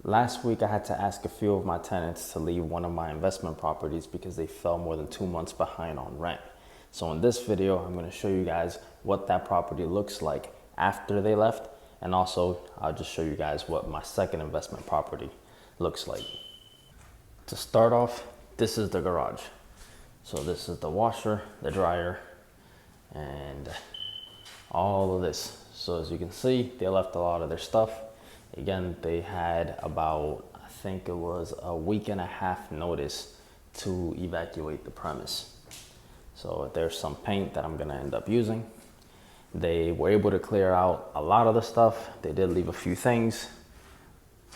Last week I had to ask a few of my tenants to leave one of my investment properties because they fell more than 2 months behind on rent. So in this video, I'm going to show you guys what that property looks like after they left, and also I'll just show you guys what my second investment property looks like. To start off, this is the garage. So this is the washer, the dryer, and all of this. So as you can see, they left a lot of their stuff. Again, they had about, I think it was a week and a half notice to evacuate the premise. So there's some paint that I'm gonna end up using. They were able to clear out a lot of the stuff. They did leave a few things.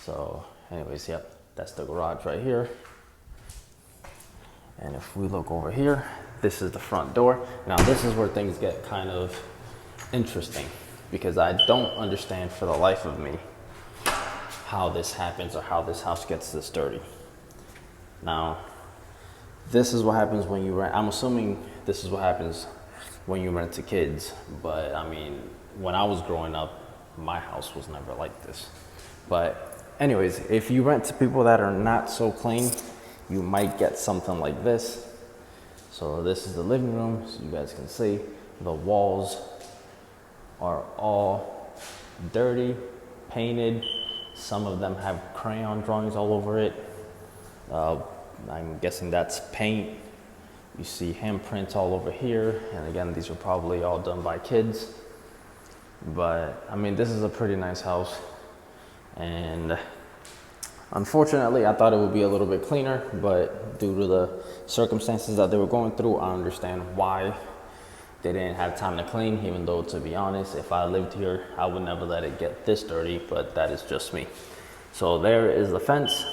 So anyways, yep, that's the garage right here. And if we look over here, this is the front door. Now this is where things get kind of interesting because I don't understand for the life of me how this happens or how this house gets this dirty. Now, this is what happens when you rent. I'm assuming this is what happens when you rent to kids, but I mean, when I was growing up, my house was never like this. But anyways, if you rent to people that are not so clean, you might get something like this. So this is the living room, so you guys can see the walls are all dirty, painted. Some of them have crayon drawings all over it. I'm guessing that's paint. You see handprints all over here. And again, these are probably all done by kids. But I mean, this is a pretty nice house. And unfortunately, I thought it would be a little bit cleaner, but due to the circumstances that they were going through, I understand why they didn't have time to clean, even though, to be honest, if I lived here, I would never let it get this dirty, but that is just me. So there is the fence.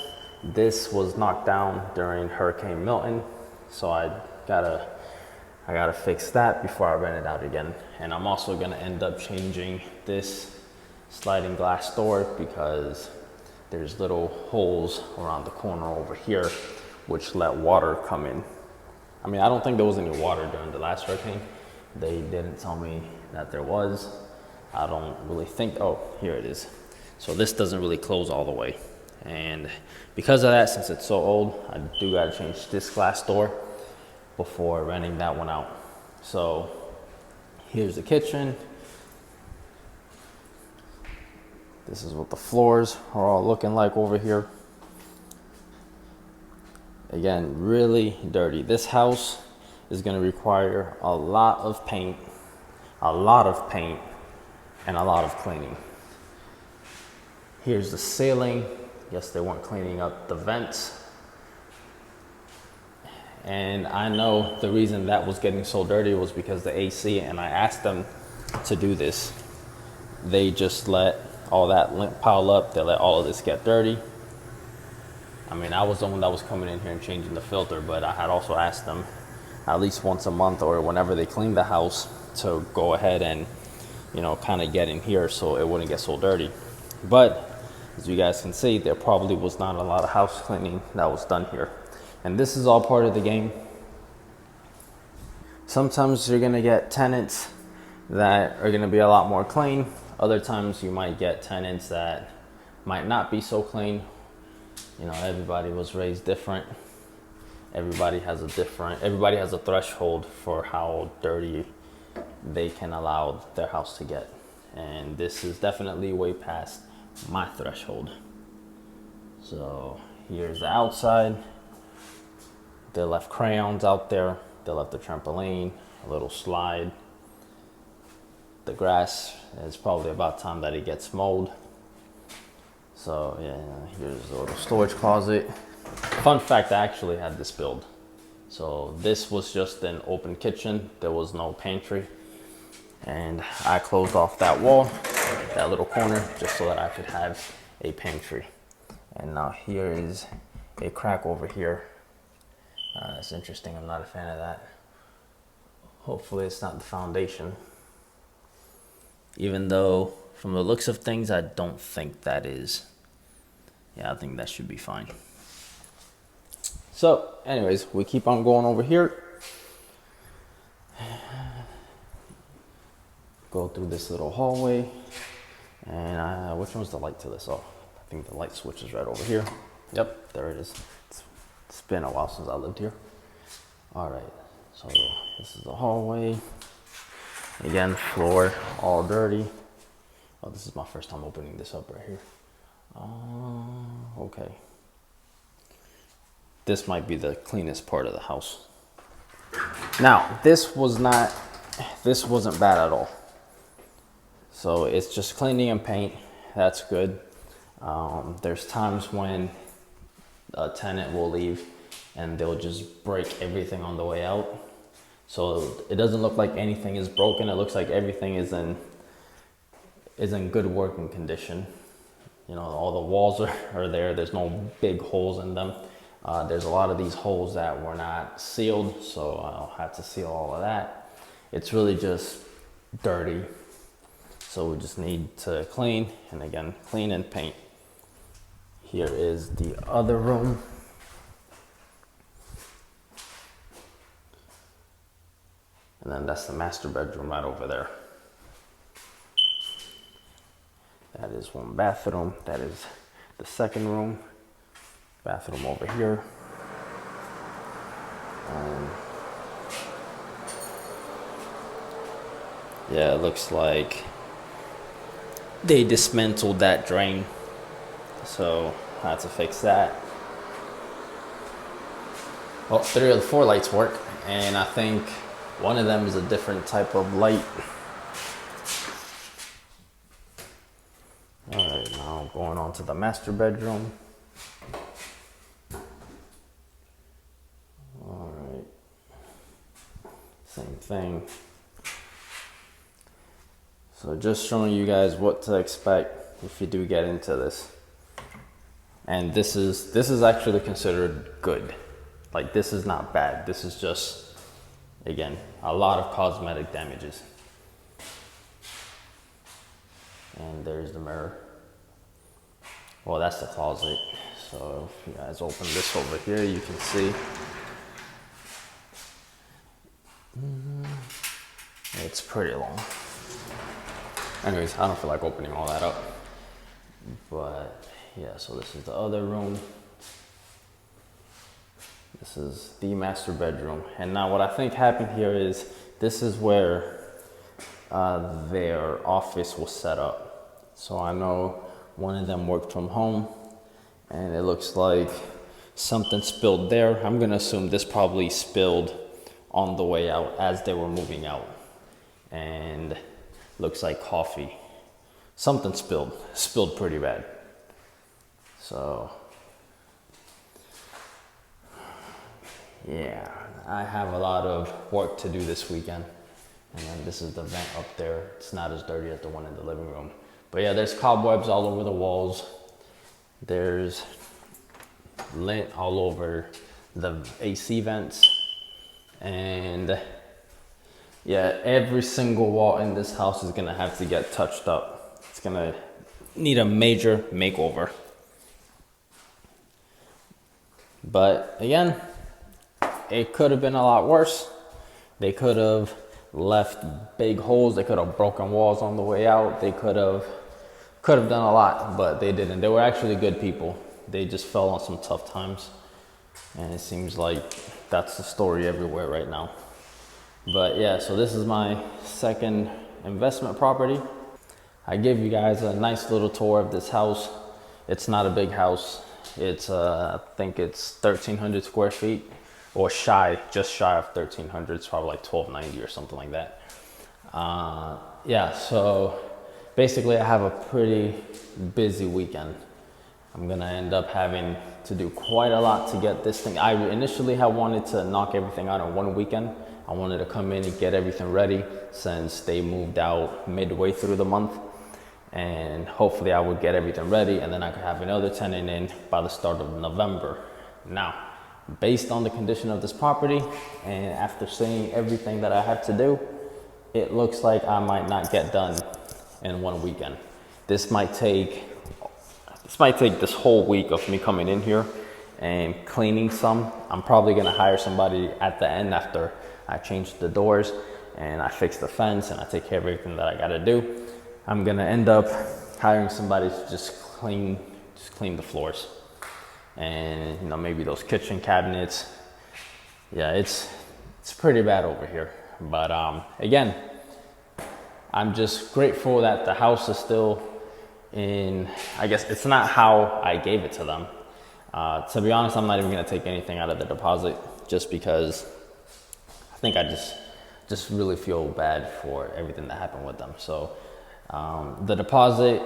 This was knocked down during Hurricane Milton, so I gotta fix that before I rent it out again. And I'm also gonna end up changing this sliding glass door because there's little holes around the corner over here which let water come in. I mean, I don't think there was any water during the last hurricane. They didn't tell me that there was. I don't really think, oh, here it is. So this doesn't really close all the way. And because of that, since it's so old, I do gotta change this glass door before renting that one out. So here's the kitchen. This is what the floors are all looking like over here. Again, really dirty. This house is going to require a lot of paint, and a lot of cleaning. Here's the ceiling. Yes, they weren't cleaning up the vents. And I know the reason that was getting so dirty was because the AC, and I asked them to do this. They just let all that lint pile up. They let all of this get dirty. I mean, I was the one that was coming in here and changing the filter, but I had also asked them at least once a month or whenever they clean the house to go ahead and, you know, kind of get in here so it wouldn't get so dirty. But as you guys can see, there probably was not a lot of house cleaning that was done here. And this is all part of the game. Sometimes you're gonna get tenants that are gonna be a lot more clean. Other times you might get tenants that might not be so clean. You know, everybody was raised different. Everybody has a threshold for how dirty they can allow their house to get. And this is definitely way past my threshold. So here's the outside. They left crayons out there. They left the trampoline, a little slide. The grass is probably about time that it gets mowed. So yeah, here's a little storage closet. Fun fact, I actually had this build. So this was just an open kitchen. There was no pantry. And I closed off that wall, that little corner, just so that I could have a pantry. And now here is a crack over here. It's interesting, I'm not a fan of that. Hopefully it's not the foundation. Even though from the looks of things, I don't think that is. Yeah, I think that should be fine. So anyways, we keep on going over here. Go through this little hallway. And which one's the light to this? Oh, think the light switch is right over here. Yep, there it is. It's been a while since I lived here. All right, so this is the hallway. Again, floor all dirty. Oh, this is my first time opening this up right here. Okay. This might be the cleanest part of the house. Now, this wasn't bad at all. So it's just cleaning and paint. That's good. There's times when a tenant will leave and they'll just break everything on the way out. So it doesn't look like anything is broken. It looks like everything is in good working condition. You know, all the walls are there. There's no big holes in them. There's a lot of these holes that were not sealed, so I'll have to seal all of that. It's really just dirty. So we just need to clean, and again, clean and paint. Here is the other room. And then that's the master bedroom right over there. That is one bathroom. That is the second room. Bathroom over here. Yeah, it looks like they dismantled that drain. So I had to fix that. Well, 3 of the 4 lights work, and I think one of them is a different type of light. All right, now going on to the master bedroom. All right, same thing. So just showing you guys what to expect if you do get into this. And this is actually considered good. Like, this is not bad. This is just, again, a lot of cosmetic damages. And there's the mirror. Well, that's the closet. So if you guys open this over here, you can see. It's pretty long. Anyways, I don't feel like opening all that up. But yeah, so this is the other room. This is the master bedroom. And now what I think happened here is this is where their office was set up. So I know one of them worked from home, and it looks like something spilled there. I'm gonna assume this probably spilled on the way out as they were moving out. And looks like coffee. Something spilled pretty bad. So yeah, I have a lot of work to do this weekend. And then this is the vent up there. It's not as dirty as the one in the living room. But yeah, there's cobwebs all over the walls. There's lint all over the AC vents. And yeah, every single wall in this house is gonna have to get touched up. It's gonna need a major makeover. But again, it could have been a lot worse. They could have left big holes. They could have broken walls on the way out. They could have done a lot, but they didn't. They were actually good people. They just fell on some tough times. And it seems like that's the story everywhere right now. But yeah, so this is my second investment property. I give you guys a nice little tour of this house. It's not a big house. It's I think it's 1,300 square feet, or just shy of 1,300. It's probably like 1,290 or something like that. Yeah, so basically I have a pretty busy weekend. I'm gonna end up having to do quite a lot to get this thing. I initially had wanted to knock everything out in one weekend. I wanted to come in and get everything ready since they moved out midway through the month. And hopefully I would get everything ready, and then I could have another tenant in by the start of November. Now, based on the condition of this property and after seeing everything that I have to do, it looks like I might not get done in one weekend. This might take this whole week of me coming in here and cleaning some. I'm probably gonna hire somebody at the end after I change the doors and I fix the fence and I take care of everything that I gotta do. I'm gonna end up hiring somebody to just clean just clean the floors. And, you know, maybe those kitchen cabinets. Yeah, it's pretty bad over here. But again, I'm just grateful that the house is still in, I guess it's not how I gave it to them. To be honest, I'm not even gonna take anything out of the deposit just because I think I just really feel bad for everything that happened with them. So the deposit,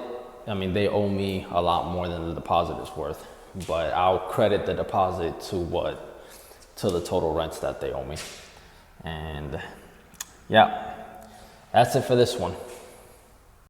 I mean, they owe me a lot more than the deposit is worth, but I'll credit the deposit to the total rents that they owe me. And yeah, that's it for this one.